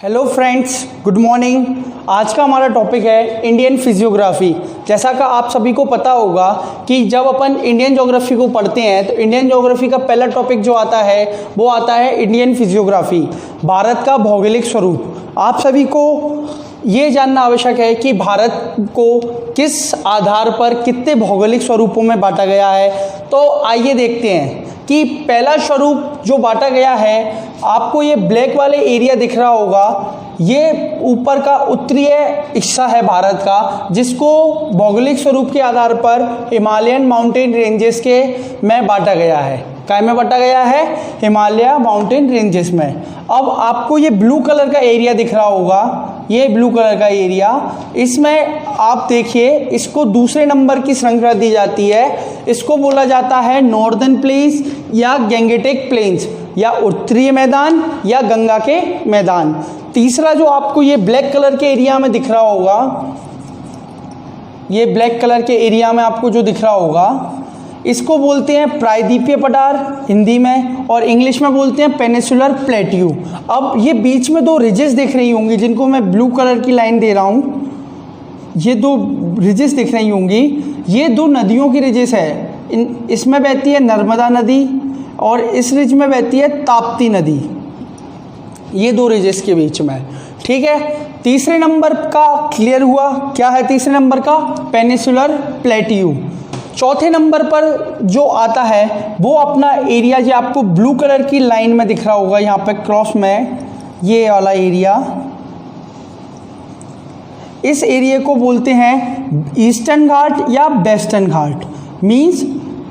Hello friends, good morning. आज का हमारा टॉपिक है इंडियन फिजियोग्राफी। जैसा कि आप सभी को पता होगा कि जब अपन इंडियन ज्योग्राफी को पढ़ते हैं तो इंडियन ज्योग्राफी का पहला टॉपिक जो आता है वो आता है इंडियन फिजियोग्राफी, भारत का भौगोलिक स्वरूप। आप सभी को ये जानना आवश्यक है कि भारत को किस आधार पर कितने भौगोलिक स्वरूपों में बांटा गया है। तो आइए देखते हैं कि पहला स्वरूप जो बांटा गया है, आपको ये ब्लैक वाले एरिया दिख रहा होगा, ये ऊपर का उत्तरीय हिस्सा है भारत का, जिसको भौगोलिक स्वरूप के आधार पर हिमालयन माउंटेन रेंजेस के में बांटा गया है। काय में बांटा गया है? हिमालय माउंटेन रेंजेस में। अब आपको ये ब्लू कलर का एरिया दिख रहा होगा, ये ब्लू कलर का एरिया, इसमें आप देखिए इसको दूसरे नंबर की श्रृंखला दी जाती है। इसको बोला जाता है नॉर्दर्न प्लेन्स या गैंगेटिक प्लेन्स, या उत्तरीय मैदान या गंगा के मैदान। तीसरा जो आपको ये ब्लैक कलर के एरिया में दिख रहा होगा, ये ब्लैक कलर के एरिया में आपको जो दिख रहा होगा, इसको बोलते हैं प्रायद्वीपीय पठार हिंदी में, और इंग्लिश में बोलते हैं पेनिसुलर प्लेट्यू। अब ये बीच में दो रिजेस दिख रही होंगी, जिनको मैं ब्लू कलर की लाइन दे रहा हूँ, ये दो रिजेस दिख रही होंगी, ये दो नदियों की रिजेस है। इसमें बहती है नर्मदा नदी और इस रिज में बहती है ताप्ती नदी, ये दो रिजेस के बीच में। ठीक है, तीसरे नंबर का क्लियर हुआ। क्या है तीसरे नंबर का? Peninsular plateau. चौथे नंबर पर जो आता है वो अपना एरिया जो आपको ब्लू कलर की लाइन में दिख रहा होगा, यहाँ पे क्रॉस में, ये वाला एरिया, इस एरिया को बोलते हैं ईस्टर्न घाट या वेस्टर्न घाट, मीन्स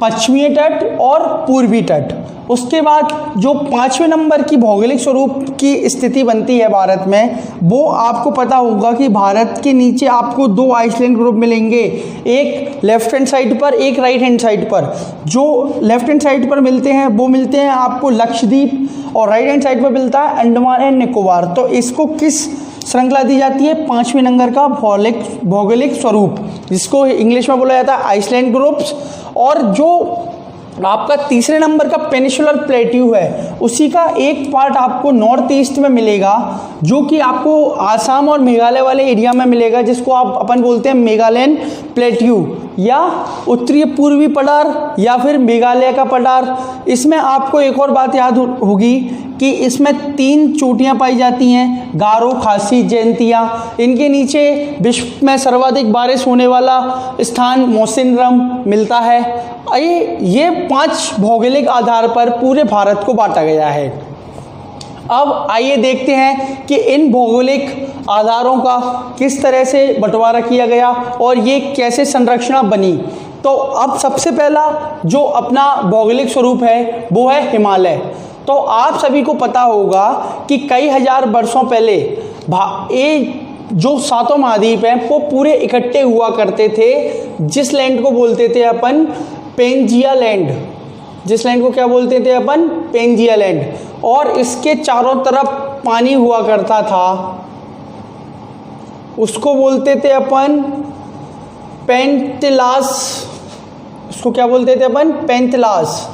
पश्चिमी तट और पूर्वी तट। उसके बाद जो पाँचवें नंबर की भौगोलिक स्वरूप की स्थिति बनती है भारत में, वो आपको पता होगा कि भारत के नीचे आपको दो आइसलैंड ग्रुप मिलेंगे, एक लेफ्ट हैंड साइड पर, एक राइट हैंड साइड पर। जो लेफ्ट हैंड साइड पर मिलते हैं वो मिलते हैं आपको लक्षद्वीप, और राइट हैंड साइड पर मिलता है अंडमान एंड निकोबार। तो इसको किस श्रृंखला दी जाती है? पाँचवें नंबर का भौगोलिक स्वरूप, जिसको इंग्लिश में बोला जाता है आइसलैंड ग्रुप्स। और जो आपका तीसरे नंबर का पेनिसुलर प्लेट्यू है, उसी का एक पार्ट आपको नॉर्थ ईस्ट में मिलेगा, जो कि आपको आसाम और मेघालय वाले एरिया में मिलेगा, जिसको आप अपन बोलते हैं मेघालयन प्लेट्यू या उत्तरी पूर्वी पठार या फिर मेघालय का पठार। इसमें आपको एक और बात याद होगी कि इसमें 3 चोटियां पाई जाती हैं, गारो, खासी, जयंतिया। इनके नीचे विश्व में सर्वाधिक बारिश होने वाला स्थान मौसिनराम मिलता है। ये 5 भौगोलिक आधार पर पूरे भारत को बांटा गया है। अब आइए देखते हैं कि इन भौगोलिक आधारों का किस तरह से बंटवारा किया गया और ये कैसे संरचना बनी। तो अब सबसे पहला जो अपना भौगोलिक स्वरूप है वो है हिमालय। तो आप सभी को पता होगा कि कई हजार वर्षों पहले ये जो 7 महाद्वीप हैं वो पूरे इकट्ठे हुआ करते थे, जिस लैंड को बोलते थे अपन पेंजिया लैंड। जिस लैंड को क्या बोलते थे अपन? Pangaea land. और इसके चारों तरफ पानी हुआ करता था, उसको बोलते थे अपन पेंथलास। उसको क्या बोलते थे अपन? पेंथलास।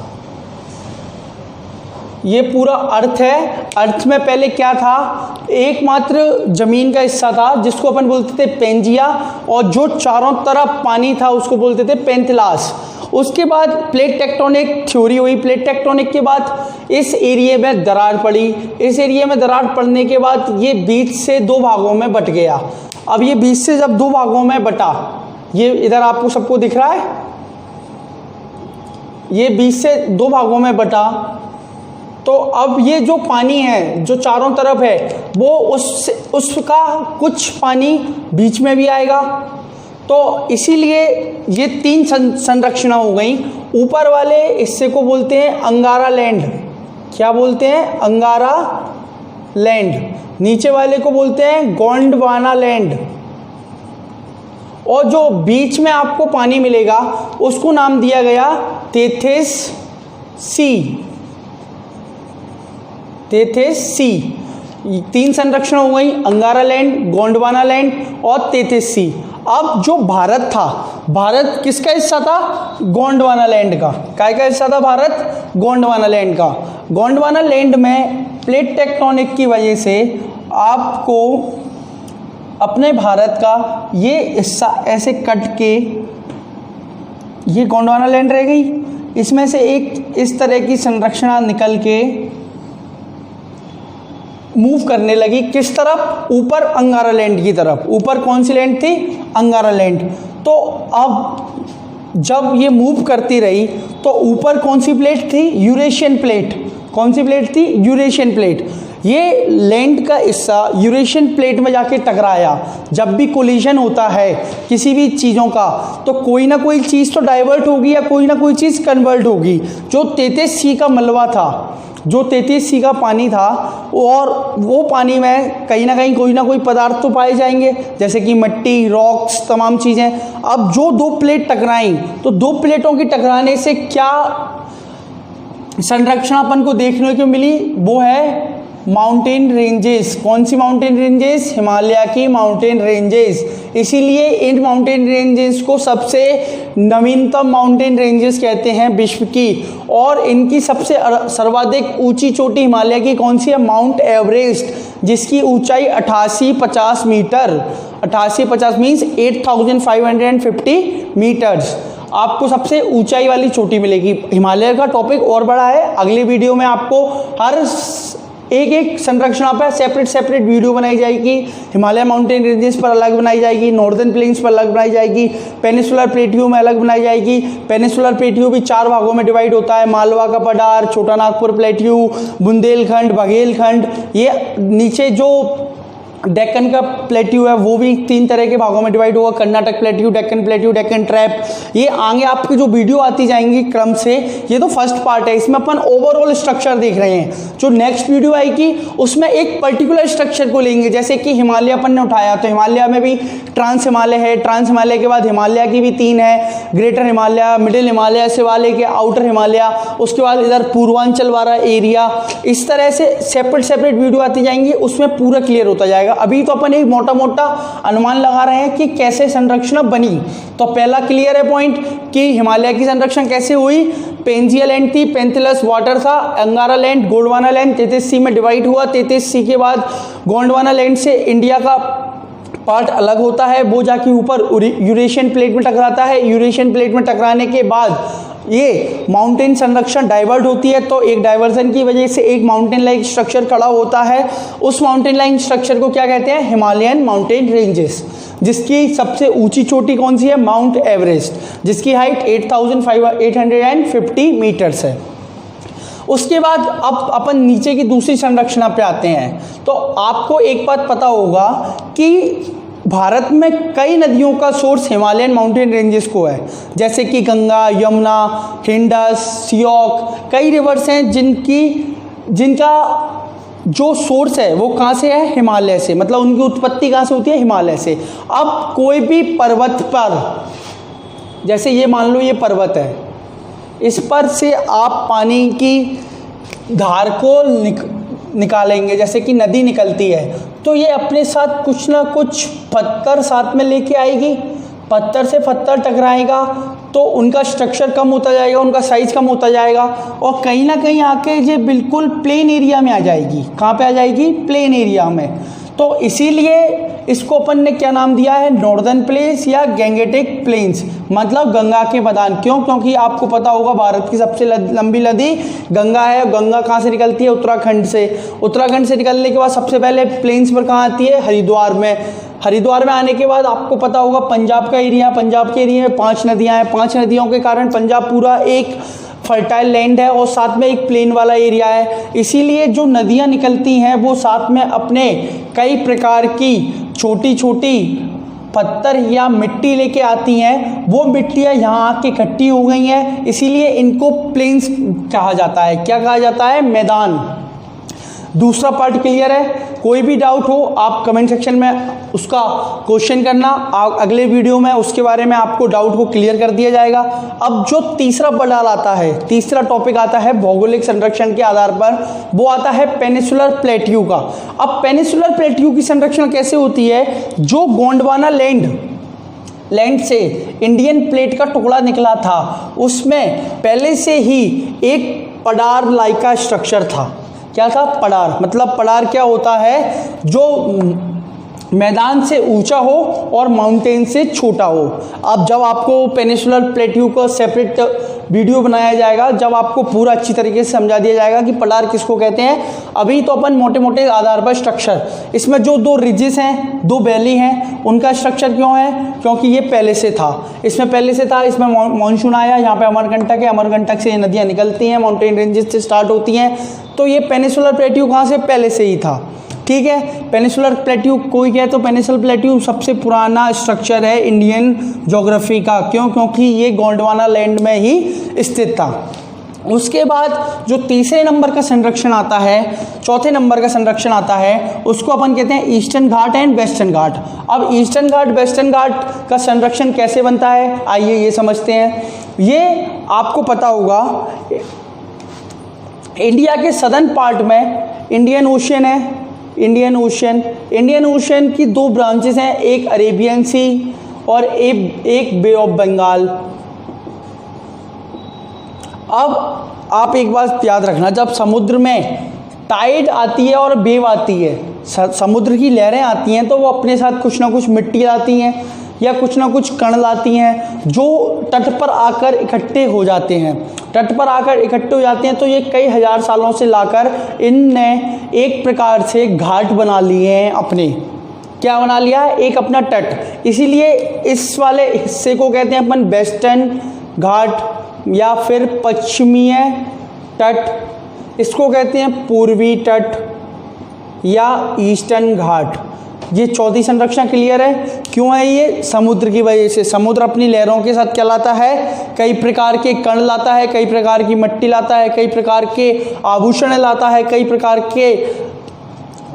ये पूरा अर्थ है। अर्थ में पहले क्या था? एकमात्र जमीन का हिस्सा था जिसको अपन बोलते थे पेंजिया, और जो चारों तरफ पानी था उसको बोलते थे पेंथलास। उसके बाद प्लेट टेक्टोनिक थ्योरी हुई। प्लेट टेक्टोनिक के बाद इस एरिया में दरार पड़ी। इस एरिया में दरार पड़ने के बाद ये बीच से 2 भागों में बट गया। अब ये बीच से जब 2 भागों में बटा, ये इधर आपको सबको दिख रहा है, ये बीच से 2 भागों में बटा, तो अब ये जो पानी है जो चारों तरफ है वो उसका कुछ पानी बीच में भी आएगा। तो इसीलिए ये 3 संरचना हो गई। ऊपर वाले हिस्से को बोलते हैं अंगारा लैंड। क्या बोलते हैं? अंगारा लैंड। नीचे वाले को बोलते हैं गोंडवाना लैंड। और जो बीच में आपको पानी मिलेगा उसको नाम दिया गया तेथिस सी। तेथिस सी। 3 संरचना हो गई, अंगारा लैंड, गोंडवाना लैंड और तेथिस सी। अब जो भारत था, भारत किसका हिस्सा था? गोंडवाना लैंड का। काय का हिस्सा था भारत? गोंडवाना लैंड का। गोंडवाना लैंड में प्लेट टेक्टोनिक की वजह से आपको अपने भारत का ये हिस्सा ऐसे कट के, ये गोंडवाना लैंड रह गई, इसमें से एक इस तरह की संरचना निकल के मूव करने लगी किस तरफ, ऊपर अंगारा लैंड की तरफ। ऊपर कौन सी लैंड थी, अंगारा लैंड। तो अब जब ये मूव करती रही तो ऊपर कौन सी प्लेट थी, यूरेशियन प्लेट। कौन सी प्लेट थी, यूरेशियन प्लेट। ये लैंड का हिस्सा यूरेशियन प्लेट में जाके टकराया। जब भी कोलिजन होता है किसी भी चीज़ों का तो कोई ना कोई चीज़ तो डाइवर्ट होगी या कोई ना कोई चीज़ कन्वर्ट होगी। जो 33C का मलबा था, जो 33C का पानी था, और वो पानी में कहीं ना कहीं कोई ना कोई पदार्थ तो पाए जाएंगे, जैसे कि मिट्टी, रॉक्स, तमाम चीज़ें। अब जो दो प्लेट टकराई तो दो प्लेटों की टकराने से क्या संरचना अपन को देखने को मिली, वो है माउंटेन रेंजेस। कौन सी माउंटेन रेंजेस, हिमालय की माउंटेन रेंजेस। इसीलिए इन माउंटेन रेंजेस को सबसे नवीनतम माउंटेन रेंजेस कहते हैं विश्व की। और इनकी सबसे सर्वाधिक ऊंची चोटी हिमालय की कौन सी है, माउंट एवरेस्ट, जिसकी ऊंचाई 8850 मीटर। 8850 मीन्स 8550 मीटर्स आपको सबसे ऊंचाई वाली चोटी मिलेगी। हिमालय का टॉपिक और बड़ा है, अगले वीडियो में आपको हर एक संरचना पर सेपरेट वीडियो बनाई जाएगी। हिमालय माउंटेन रेंजेस पर अलग बनाई जाएगी, नॉर्दर्न प्लेन्स पर अलग बनाई जाएगी, पेनिसुलर प्लेट्यू में अलग बनाई जाएगी। पेनिसुलर प्लेट्यू भी 4 भागों में डिवाइड होता है, मालवा का पठार, छोटा नागपुर प्लेट्यू, बुंदेलखंड, बघेलखंड। ये नीचे जो डेक्कन का प्लेट्यू है वो भी 3 तरह के भागों में डिवाइड होगा, कर्नाटक प्लेट्यू, डेक्कन ट्रैप। ये आगे आपकी जो वीडियो आती जाएंगी क्रम से, ये तो फर्स्ट पार्ट है, इसमें अपन ओवरऑल स्ट्रक्चर देख रहे हैं। जो नेक्स्ट वीडियो आएगी उसमें एक पर्टिकुलर स्ट्रक्चर को लेंगे, जैसे कि हिमालय अपन ने उठाया तो हिमालय में भी ट्रांस हिमालय है, ट्रांस हिमालय के बाद हिमालय की भी 3 है, ग्रेटर हिमालय, मिडिल हिमालय से वाले के आउटर हिमालय, उसके बाद इधर पूर्वांचल वाला एरिया। इस तरह से सेपरेट वीडियो आती जाएंगी, उसमें पूरा क्लियर होता जाएगा। अभी तो अपन एक मोटा अनुमान लगा रहे हैं कि कैसे संरचना बनी। तो पहला क्लियर है पॉइंट कि हिमालय की संरचना कैसे हुई। पेंजिया लैंड थी, पेंथिलस वाटर था, अंगारा लैंड, गोंडवाना लैंड 33C में डिवाइड हुआ। 33C के बाद गोंडवाना लैंड से इंडिया का पार्ट अलग होता है, वो जाके ऊपर यूरेशियन प्लेट में टकराता है। यूरेशियन प्लेट में टकराने के बाद ये माउंटेन संरक्षण डाइवर्ट होती है, तो एक डाइवर्जन की वजह से एक माउंटेन लाइक स्ट्रक्चर खड़ा होता है। उस माउंटेन लाइक स्ट्रक्चर को क्या कहते हैं, हिमालयन माउंटेन रेंजेस, जिसकी सबसे ऊंची चोटी कौन सी है, माउंट एवरेस्ट, जिसकी हाइट 8850 मीटर्स है। उसके बाद अब अपन नीचे की दूसरी संरचना पे आते हैं। तो आपको एक बात पता होगा कि भारत में कई नदियों का सोर्स हिमालयन माउंटेन रेंजेस को है, जैसे कि गंगा, यमुना, इंडस, सियोक, कई रिवर्स हैं जिनका जो सोर्स है वो कहाँ से है, हिमालय से। मतलब उनकी उत्पत्ति कहाँ से होती है, हिमालय से। अब कोई भी पर्वत पर, जैसे ये मान लो ये पर्वत है, इस पर से आप पानी की धार को निकालेंगे, जैसे कि नदी निकलती है, तो ये अपने साथ कुछ ना कुछ पत्थर साथ में लेके आएगी। पत्थर से पत्थर टकराएगा तो उनका स्ट्रक्चर कम होता जाएगा, उनका साइज कम होता जाएगा, और कहीं ना कहीं आके ये बिल्कुल प्लेन एरिया में आ जाएगी। कहाँ पे आ जाएगी, प्लेन एरिया में। तो इसीलिए इसको अपन ने क्या नाम दिया है, नॉर्दर्न प्लेन्स या गैंगेटिक प्लेन्स, मतलब गंगा के मैदान। क्यों, क्योंकि आपको पता होगा भारत की सबसे लंबी नदी गंगा है। गंगा कहाँ से निकलती है, उत्तराखंड से। उत्तराखंड से निकलने के बाद सबसे पहले प्लेन्स पर कहाँ आती है, हरिद्वार में। हरिद्वार में आने के बाद आपको पता होगा पंजाब का एरिया, पंजाब के एरिया में 5 नदियाँ हैं। 5 नदियों के कारण पंजाब पूरा एक फर्टाइल लैंड है और साथ में एक प्लेन वाला एरिया है। इसीलिए जो नदियाँ निकलती हैं वो साथ में अपने कई प्रकार की छोटी छोटी पत्थर या मिट्टी लेके आती हैं। वो मिट्टियाँ यहाँ आके इकट्ठी हो गई हैं, इसीलिए इनको प्लेन्स कहा जाता है। क्या कहा जाता है, मैदान। दूसरा पार्ट क्लियर है। कोई भी डाउट हो आप कमेंट सेक्शन में उसका क्वेश्चन करना, अगले वीडियो में उसके बारे में आपको डाउट को क्लियर कर दिया जाएगा। अब जो तीसरा पड़ाव आता है, तीसरा टॉपिक आता है भौगोलिक संरक्षण के आधार पर, वो आता है पेनिसुलर प्लेट्यू का। अब पेनिसुलर प्लेट्यू की संरक्षण कैसे होती है, जो गोंडवाना लैंड से इंडियन प्लेट का टुकड़ा निकला था, उसमें पहले से ही एक पडार लाइका स्ट्रक्चर था, क्या था, पड़ार। मतलब पड़ार क्या होता है, जो मैदान से ऊंचा हो और माउंटेन से छोटा हो। अब जब आपको पेनिनसुलर प्लेट्यू का सेपरेट वीडियो बनाया जाएगा, जब आपको पूरा अच्छी तरीके से समझा दिया जाएगा कि पड़ार किसको कहते हैं। अभी तो अपन मोटे मोटे आधार पर स्ट्रक्चर, इसमें जो दो रिजेस हैं, दो वैली हैं, उनका स्ट्रक्चर क्यों है, क्योंकि ये पहले से था, इसमें पहले से था, इसमें मानसून आया, यहाँ पे अमरकंटक है, अमरकंटक से ये नदियाँ निकलती हैं, माउंटेन रेंजेस से स्टार्ट होती हैं, तो ये पेनिनसुलर प्लेट्यू कहाँ से, पहले से ही था। ठीक है, पेनिनसुलर प्लेट्यू कोई कहे तो पेनिनसुलर प्लेट्यू सबसे पुराना स्ट्रक्चर है इंडियन ज्योग्राफी का। क्यों, क्योंकि ये गोंडवाना लैंड में ही स्थित था। उसके बाद जो तीसरे नंबर का संरक्षण आता है, चौथे नंबर का संरक्षण आता है, उसको अपन कहते हैं ईस्टर्न घाट एंड वेस्टर्न घाट। अब ईस्टर्न घाट वेस्टर्न घाट का संरक्षण कैसे बनता है, आइए ये समझते हैं। ये आपको पता होगा, इंडिया के सदर्न पार्ट में इंडियन ओशियन है, इंडियन ओशियन की दो ब्रांचेस हैं, एक अरेबियन सी और एक बे ऑफ बंगाल। अब आप एक बात याद रखना, जब समुद्र में टाइड आती है और वेव आती है, समुद्र की लहरें आती हैं, तो वो अपने साथ कुछ ना कुछ मिट्टी लाती हैं या कुछ ना कुछ कण लाती हैं, जो तट पर आकर इकट्ठे हो जाते हैं। तट पर आकर इकट्ठे हो जाते हैं, तो ये कई हजार सालों से लाकर इनने एक प्रकार से घाट बना लिए हैं अपने। क्या बना लिया है, एक अपना तट। इसीलिए इस वाले हिस्से को कहते हैं अपन वेस्टर्न घाट या फिर पश्चिमीय तट, इसको कहते हैं पूर्वी तट या ईस्टर्न घाट। ये चौथी संरक्षण क्लियर है। क्यों है ये, समुद्र की वजह से। समुद्र अपनी लहरों के साथ क्या लाता है, कई प्रकार के कण लाता है, कई प्रकार की मिट्टी लाता है, कई प्रकार के आभूषण लाता है, कई प्रकार के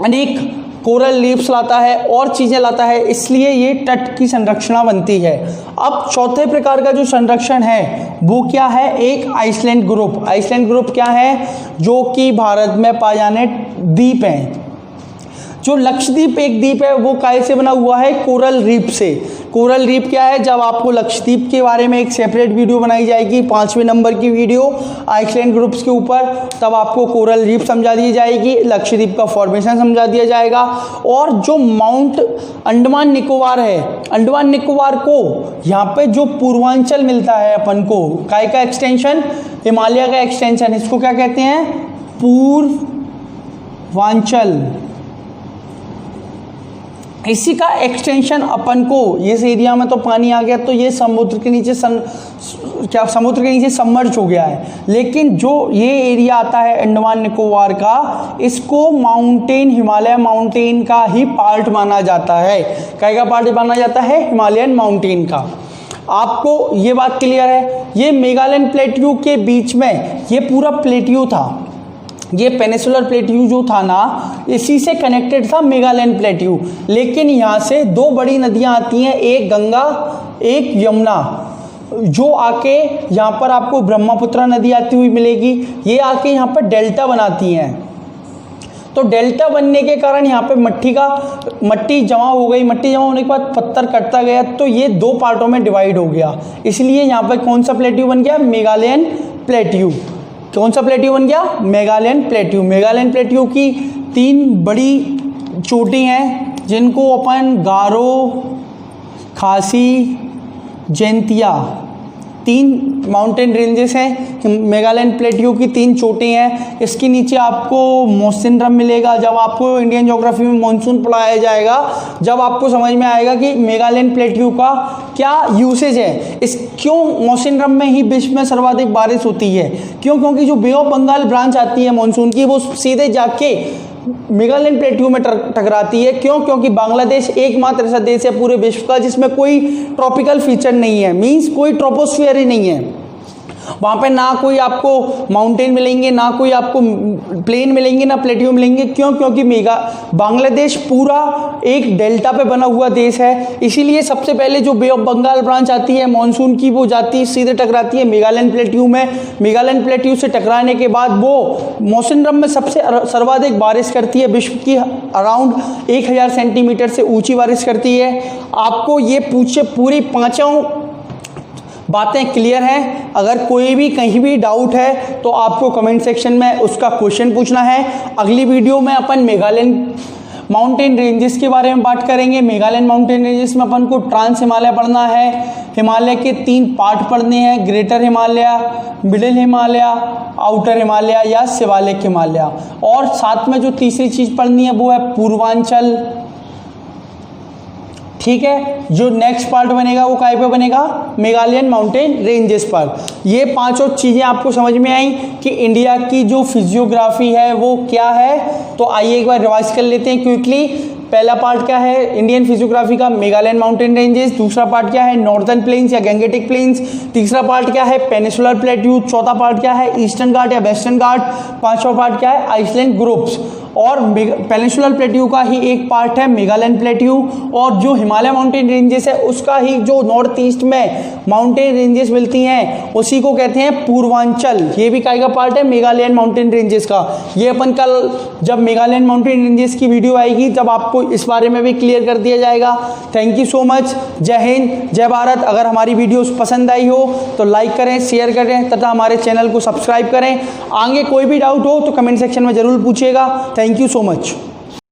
अनेक कोरल लीव्स लाता है और चीज़ें लाता है, इसलिए ये तट की संरचना बनती है। अब चौथे प्रकार का जो संरक्षण है वो क्या है, एक आइसलैंड ग्रुप। आइसलैंड ग्रुप क्या है, जो कि भारत में पाए जाने द्वीप हैं। जो लक्षद्वीप एक द्वीप है वो काय से बना हुआ है, कोरल रीफ से। कोरल रीफ क्या है, जब आपको लक्षद्वीप के बारे में एक सेपरेट वीडियो बनाई जाएगी, 5वें नंबर की वीडियो आइसलैंड ग्रुप्स के ऊपर, तब आपको कोरल रीफ समझा दी जाएगी, लक्षद्वीप का फॉर्मेशन समझा दिया जाएगा। और जो माउंट अंडमान निकोबार है, अंडमान निकोबार को यहाँ पे जो पूर्वांचल मिलता है अपन को, काय का एक्सटेंशन, हिमालय का एक्सटेंशन, इसको क्या कहते हैं, पूर्वांचल। इसी का एक्सटेंशन अपन को, इस एरिया में तो पानी आ गया तो ये समुद्र के नीचे समुद्र के नीचे सबमर्ज हो गया है, लेकिन जो ये एरिया आता है अंडमान निकोबार का, इसको माउंटेन, हिमालय माउंटेन का ही पार्ट माना जाता है। क्या का पार्ट माना जाता है, हिमालयन माउंटेन का। आपको ये बात क्लियर है। ये मेगालयन प्लेट्यू के बीच में ये पूरा प्लेट्यू था, ये पेनिनसुलर प्लेट्यू जो था ना, इसी से कनेक्टेड था मेगालयन प्लेट्यू। लेकिन यहाँ से दो बड़ी नदियाँ आती हैं, एक गंगा एक यमुना, जो आके यहाँ पर आपको ब्रह्मपुत्र नदी आती हुई मिलेगी। ये आके यहाँ पर डेल्टा बनाती हैं। तो डेल्टा बनने के कारण यहाँ पे मट्टी जमा हो गई। मट्टी जमा होने के बाद पत्थर कटता गया, तो ये दो पार्टों में डिवाइड हो गया। इसलिए यहाँ पर कौन सा प्लेट्यू बन गया, मेगालयन प्लेट्यू। कौन सा प्लेट्यू बन गया, मेगालयन प्लेट्यू। मेगालयन प्लेट्यू की तीन बड़ी चोटी हैं, जिनको अपन गारो, खासी, जैंतिया, तीन माउंटेन रेंजेस हैं। मेगालयन प्लेट्यू की तीन चोटी हैं। इसके नीचे आपको मौसिनराम मिलेगा। जब आपको इंडियन ज्योग्राफी में मानसून पढ़ाया जाएगा, जब आपको समझ में आएगा कि मेगालयन प्लेट्यू का क्या यूसेज है, इस क्यों मौसिनराम में ही विश्व में सर्वाधिक बारिश होती है। क्यों, क्योंकि जो बे ऑफ बंगाल ब्रांच आती है मानसून की, वो सीधे जाके मेगालयन प्लेट्यू में टकराती है। क्यों, क्योंकि बांग्लादेश एकमात्र ऐसा देश है पूरे विश्व का जिसमें कोई ट्रॉपिकल फीचर नहीं है, मींस कोई ट्रोपोस्फियर ही नहीं है। वहाँ पे ना कोई आपको माउंटेन मिलेंगे, ना कोई आपको प्लेन मिलेंगे, ना प्लेट्यू मिलेंगे। क्यों, क्योंकि बांग्लादेश पूरा एक डेल्टा पे बना हुआ देश है। इसीलिए सबसे पहले जो बे ऑफ बंगाल ब्रांच आती है मानसून की, वो जाती सीधे टकराती है मेगालयन प्लेट्यू में। मेगालयन प्लेट्यू से टकराने के बाद वो मौसिनराम में सबसे सर्वाधिक बारिश करती है, विश्व की अराउंड 1000 सेंटीमीटर से ऊंची बारिश करती है। आपको ये पूरी पाँचों बातें क्लियर हैं? अगर कोई भी कहीं भी डाउट है तो आपको कमेंट सेक्शन में उसका क्वेश्चन पूछना है। अगली वीडियो में अपन मेघालयन माउंटेन रेंजेस के बारे में बात करेंगे। मेघालयन माउंटेन रेंजेस में अपन को ट्रांस हिमालय पढ़ना है, हिमालय के 3 पार्ट पढ़ने हैं, greater Himalaya, middle Himalaya, outer Himalaya या शिवालिक हिमालय, और साथ में जो तीसरी चीज़ पढ़नी है वो है पूर्वांचल। ठीक है, जो नेक्स्ट पार्ट बनेगा वो काय पे बनेगा? मेघालयन माउंटेन रेंजेस पर। ये पांचों चीज़ें आपको समझ में आई कि इंडिया की जो फिजियोग्राफी है वो क्या है। तो आइए एक बार रिवाइज कर लेते हैं क्विकली। पहला पार्ट क्या है इंडियन फिजियोग्राफी का? Meghalayan mountain ranges. दूसरा पार्ट क्या है? नॉर्दर्न प्लेन्स या गैंगेटिक प्लेन्स। तीसरा पार्ट क्या है? Peninsular plateau. चौथा पार्ट क्या है? ईस्टर्न घाट या वेस्टर्न घाट। पांचवा पार्ट क्या है? Island groups. और पेनिसुलर प्लेट्यू का ही एक पार्ट है मेघालयन प्लेट्यू, और जो हिमालय माउंटेन रेंजेस है उसका ही जो नॉर्थ ईस्ट में माउंटेन रेंजेस मिलती हैं उसी को कहते हैं पूर्वांचल। ये भी काय का पार्ट है? मेघालयन माउंटेन रेंजेस का। ये अपन कल जब मेघालयन माउंटेन रेंजेस की वीडियो आएगी तब आपको इस बारे में भी क्लियर कर दिया जाएगा। Thank you so much. जय हिंद, जय भारत। अगर हमारी वीडियोस पसंद आई हो तो लाइक करें, शेयर करें तथा हमारे चैनल को सब्सक्राइब करें। आगे कोई भी डाउट हो तो कमेंट सेक्शन में जरूर पूछिएगा। Thank you so much.